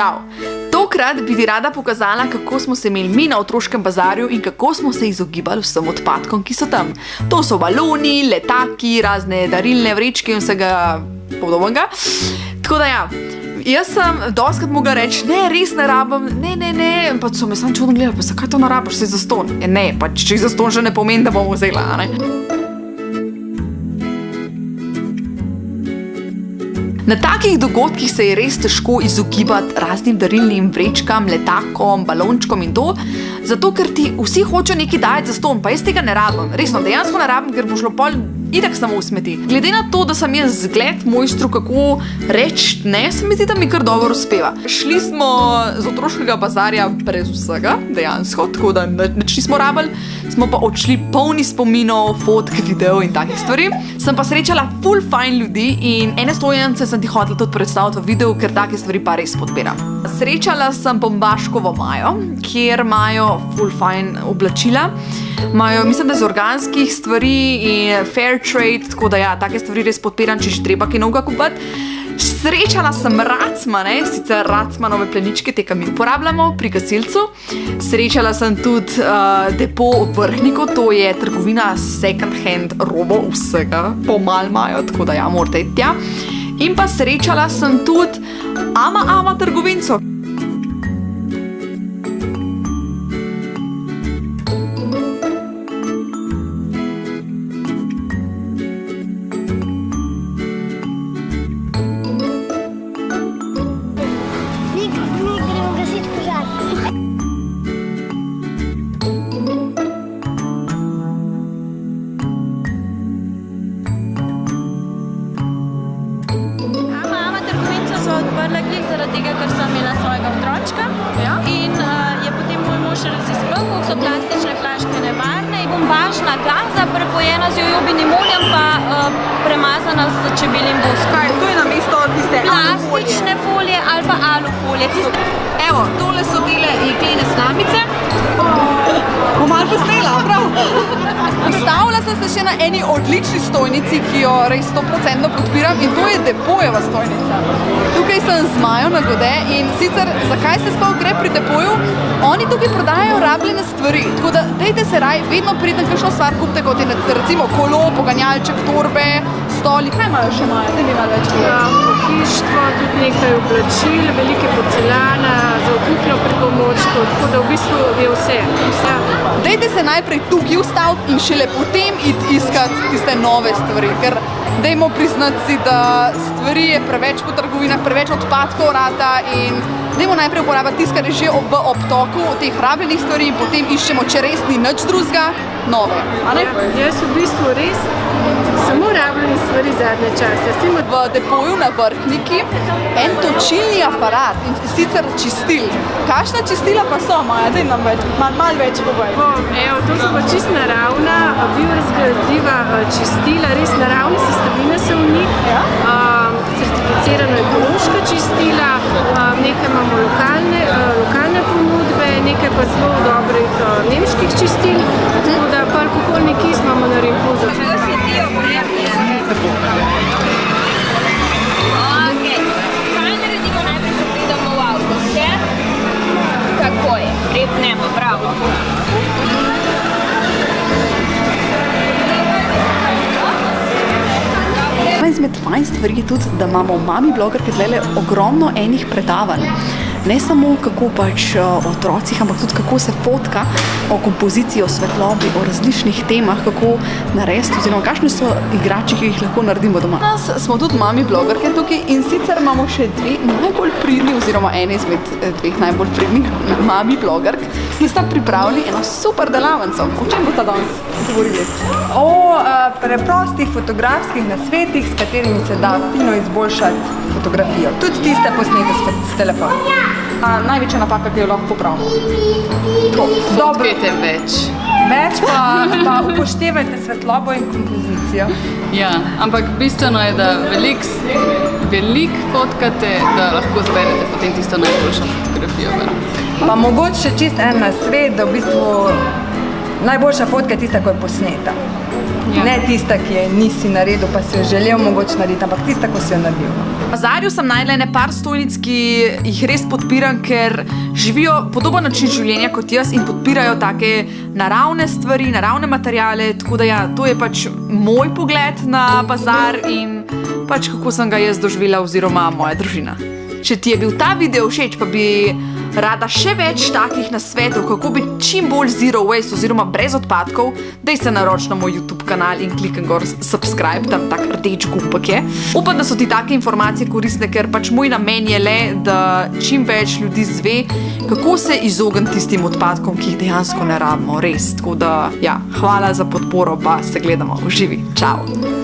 Čau! Tokrat bi ti rada pokazala, kako smo se imeli mi na otroškem bazarju in kako smo se izogibali vsem odpadkom, ki so tam. To so baloni, letaki, razne darilne vrečke in vsega podobnega. Tako da ja, jaz sem dostikrat mogla reči, ne, res ne rabim, ne, pa so me samo čudno gledali, pa zakaj to ne rabiš, si zastonj? Ne, pač če zastonj že ne pomeni, da bom vzela, ne. Na takih dogodkih se je res težko izogibati raznim darilnim vrečkam, letakom, balončkom in to, zato ker ti vsi hočejo nekaj dajati zastonj, pa jaz tega ne rabim. Resno, dejansko ne rabim, ker bo šlo pol itak samo v smeti. Glede na to, da sem jaz zgled mojstru, kako reči ne, se mi zdi, da mi kar dobro uspeva. Šli smo z otroškega bazarja brez vsega, dejansko, tako da nič nismo rabili, smo pa odšli polni spominov, fotk, videov in takih stvari. Sem pa srečala ful fajn ljudi in ene stojence sem ti hotela tudi predstaviti v videu, ker take stvari pa res podpiram. Srečala sem Bombaškovo Majo, kjer imajo ful fajn oblačila. Imajo, mislim, da iz organskih stvari in fair trade, tako da ja, take stvari res podpiram, če že treba kaj novega kupiti. Srečala sem Racmane, sicer Racmanove pleničke, te, ki mi uporabljamo pri gasilcu. Srečala sem tudi Depo Vrhnikov, to je trgovina second hand robo, vsega pomal imajo, tako da ja, morate iti tja. In pa srečala sem tudi Ama trgovinco. Zaradi tega, ker sem imela svojega otročka in je potem moj mož raziskal, koliko so plastične flaške nevarne. Bombažna gaza, prepojena z jojobinim oljem, pa premazana z čebeljim voskom. Kaj, to je namesto tiste plastične folije ali pa alufolije. Evo, tole so tele jeklene slamice. Bom malo posnela, prav? Ustavila sem se še na eni odlični stojnici, ki jo res 100% podpiram in to je Depojeva stojnica. Tukaj sem z Majo na Gode in sicer, zakaj se sploh gre pri Depoju? Oni tukaj prodajajo rabljene stvari, tako da dejte se raj, vedno pridem kakšno stvar kupite, kot je recimo kolo, poganjalček, torbe, stoli. Kaj imajo še Maja? Zdaj mi malo več povedati. Pohištvo, tudi nekaj oblačil, velike porcelana, za okupno pripomočko, tako da v bistvu je vse. Dejte se najprej tukaj ustaviti in šele potem iti iskati tiste nove stvari, ker dajmo priznati si, da stvari je preveč po trgovinah, preveč odpadkov rata in dajmo najprej uporabiti tisto, kar je že v obtoku teh rabljenih stvari in potem iščemo, če res ni nič drugega, nove. Jaz v bistvu res samo rabljene stvari zadnje čase. V Depoju na Vrhniki en točilni aparat in sicer čistil. Kakšna čistila pa so, Maja? Daj nam malo več povej. To so pa čisto naravna, biorazgradljiva čistila, res naravne sestavine so v njih. Certificirano ekološka čistila, nekaj imamo lokalne ponudbe, nekaj pa zelo dobrih nemških čistil, tako da pa alkoholni kis imamo na rinfuzu. Kaj naredimo najprej, ko pridemo v avto? Vse? Kako je? Prepnemo, bravo. Izmed fajn stvari je tudi, da imamo v Mami blogerke tlele ogromno enih predavanj. Ne samo kako pač o otrocih, ampak tudi kako se fotka, o kompoziciji, o svetlobi, o različnih temah, kako narediti oziroma kakšne so igrači, ki jih lahko naredimo doma. Danes smo tudi Mami blogerke tukaj in sicer imamo še dve najbolj pridni oziroma ene izmed dveh najbolj pridnih Mami blogerk, ki sta pripravili eno super delavnico. O čem boste danes govorili? O preprostih fotografskih nasvetih, s katerimi se da fino izboljšati fotografijo. Tudi tiste posnete s telefona. Največja napaka, ki jo lahko popravimo. Fotkajte več. Več pa upoštevajte svetlobo in kompozicijo. Ja, ampak bistveno je, da velik fotkate, da lahko zberete potem tisto najboljšo fotografijo. Pa mogoče še čist en nasvet, da v bistvu najboljša fotka je tista, ko je posneta. Ja. Ne tista, ki je nisi naredil, pa si jo želel mogoče narediti, ampak tista, ko si jo naredil. V Bazarju sem najdla ene par stojnic, ki jih res podpiram, ker živijo podoben način življenja kot jaz in podpirajo take naravne stvari, naravne materiale. Tako da ja, to je pač moj pogled na bazar in pač kako sem ga jaz doživela oziroma moja družina. Če ti je bil ta video všeč, pa bi rada še več takih nasvetov, kako bi čim bolj zero waste oziroma brez odpadkov, daj se naroči na moj YouTube kanal in klikaj gor subscribe, tam tak rdeč gumbek je. Upam, da so ti take informacije koristne, ker pač moj namen je le, da čim več ljudi zve, kako se izogniti tistim odpadkom, ki jih dejansko ne rabimo, res. Tako da, ja, hvala za podporo, pa se gledamo v živi. Čau!